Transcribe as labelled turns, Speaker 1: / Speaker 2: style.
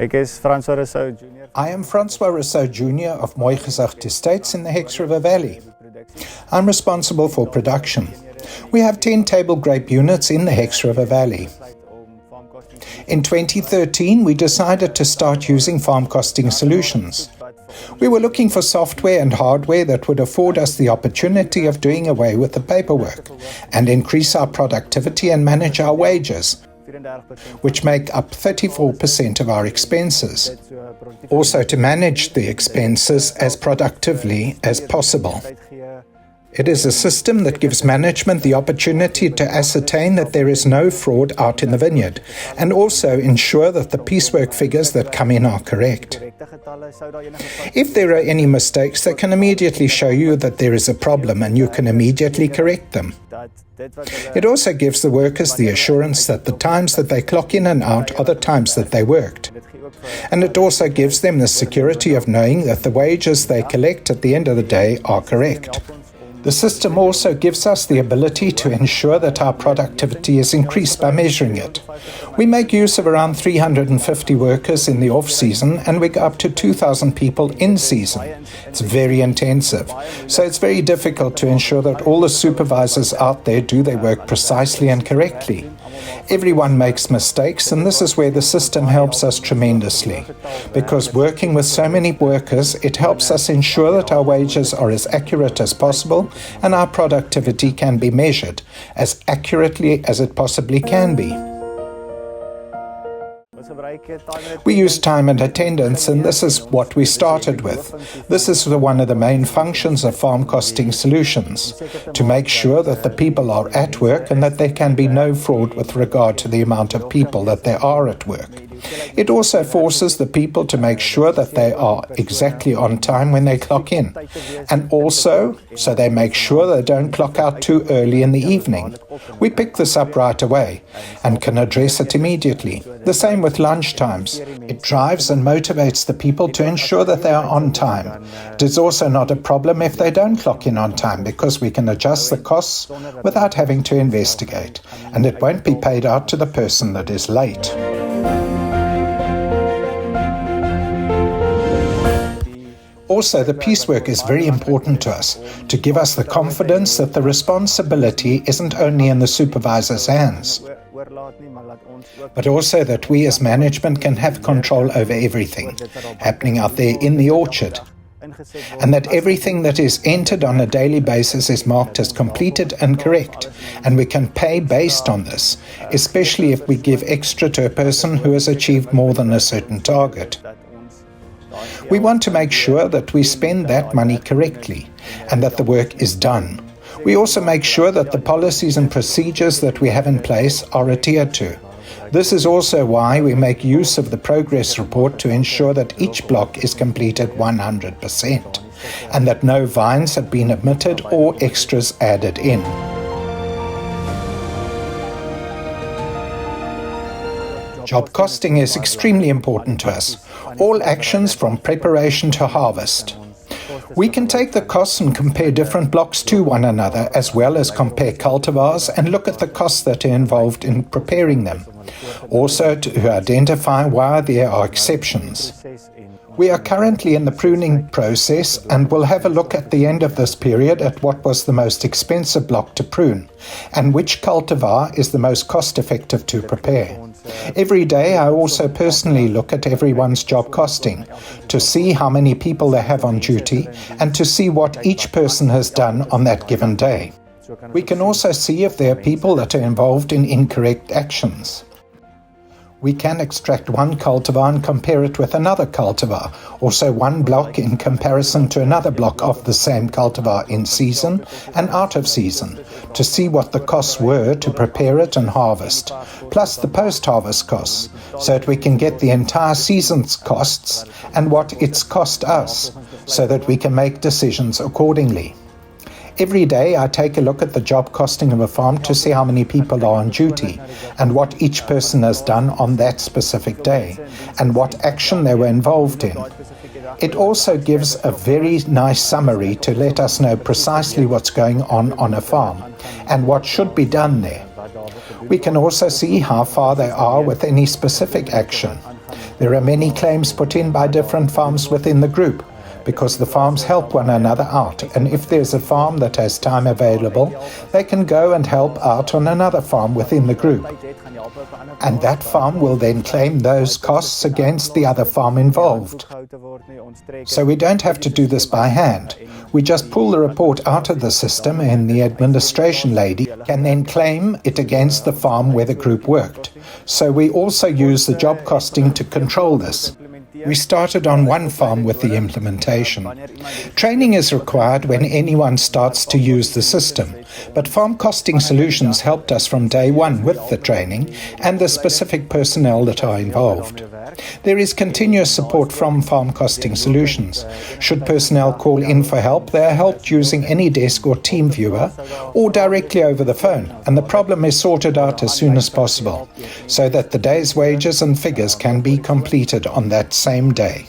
Speaker 1: Ek is Francois Rossouw Jr.
Speaker 2: I am Francois Rossouw Jr. of Mooigezacht Estates in the Hex River Valley. I'm responsible for production. We have 10 table grape units in the Hex River Valley. In 2013, we decided to start using farm costing solutions. We were looking for software and hardware that would afford us the opportunity of doing away with the paperwork and increase our productivity and manage our wages, which make up 34% of our expenses. Also to manage the expenses as productively as possible. It is a system that gives management the opportunity to ascertain that there is no fraud out in the vineyard and also ensure that the PIECEWORK figures that come in are correct. If there are any mistakes, they can immediately show you that there is a problem and you can immediately correct them. It also gives the workers the assurance that the times that they clock in and out are the times that they worked. And it also gives them the security of knowing that the wages they collect at the end of the day are correct. The system also gives us the ability to ensure that our productivity is increased by measuring it. We make use of around 350 workers in the off-season and we go up to 2,000 people in season. It's very intensive, so it's very difficult to ensure that all the supervisors out there do their work precisely and correctly. Everyone makes mistakes, and this is where the system helps us tremendously. Because working with so many workers, it helps us ensure that our wages are as accurate as possible and our productivity can be measured as accurately as it possibly can be. We use time and attendance, and this is what we started with. This is one of the main functions of farm costing solutions, to make sure that the people are at work and that there can be no fraud with regard to the amount of people that there are at work. It also forces the people to make sure that they are exactly on time when they clock in, and also so they make sure they don't clock out too early in the evening. We pick this up right away and can address it immediately. The same with lunch times. It drives and motivates the people to ensure that they are on time. It is also not a problem if they don't clock in on time because we can adjust the costs without having to investigate, and it won't be paid out to the person that is late. Also, the PIECEWORK is very important to us, to give us the confidence that the responsibility isn't only in the supervisor's hands, but also that we as management can have control over everything happening out there in the orchard, and that everything that is entered on a daily basis is marked as completed and correct, and we can pay based on this, especially if we give extra to a person who has achieved more than a certain target. We want to make sure that we spend that money correctly and that the work is done. We also make sure that the policies and procedures that we have in place are adhered to. This is also why we make use of the progress report to ensure that each block is completed 100% and that no vines have been omitted or extras added in. Job costing is extremely important to us. All actions from preparation to harvest. We can take the costs and compare different blocks to one another, as well as compare cultivars and look at the costs that are involved in preparing them. Also to identify why there are exceptions. We are currently in the pruning process and will have a look at the end of this period at what was the most expensive block to prune and which cultivar is the most cost-effective to prepare. Every day I also personally look at everyone's job costing to see how many people they have on duty and to see what each person has done on that given day. We can also see if there are people that are involved in incorrect actions. We can extract one cultivar and compare it with another cultivar, also one block in comparison to another block of the same cultivar in season and out of season, to see what the costs were to prepare it and harvest, plus the post-harvest costs, so that we can get the entire season's costs and what it's cost us, so that we can make decisions accordingly. Every day I take a look at the job costing of a farm to see how many people are on duty and what each person has done on that specific day and what action they were involved in. It also gives a very nice summary to let us know precisely what's going on a farm and what should be done there. We can also see how far they are with any specific action. There are many claims put in by different farms within the group, because the farms help one another out, and if there's a farm that has time available, they can go and help out on another farm within the group. And that farm will then claim those costs against the other farm involved. So we don't have to do this by hand. We just pull the report out of the system, and the administration lady can then claim it against the farm where the group worked. So we also use the job costing to control this. We started on one farm with the implementation. Training is required when anyone starts to use the system, but Farm Costing Solutions helped us from day one with the training and the specific personnel that are involved. There is continuous support from Farm Costing Solutions. Should personnel call in for help, they are helped using AnyDesk or TeamViewer or directly over the phone, and the problem is sorted out as soon as possible, so that the day's wages and figures can be completed on that same day.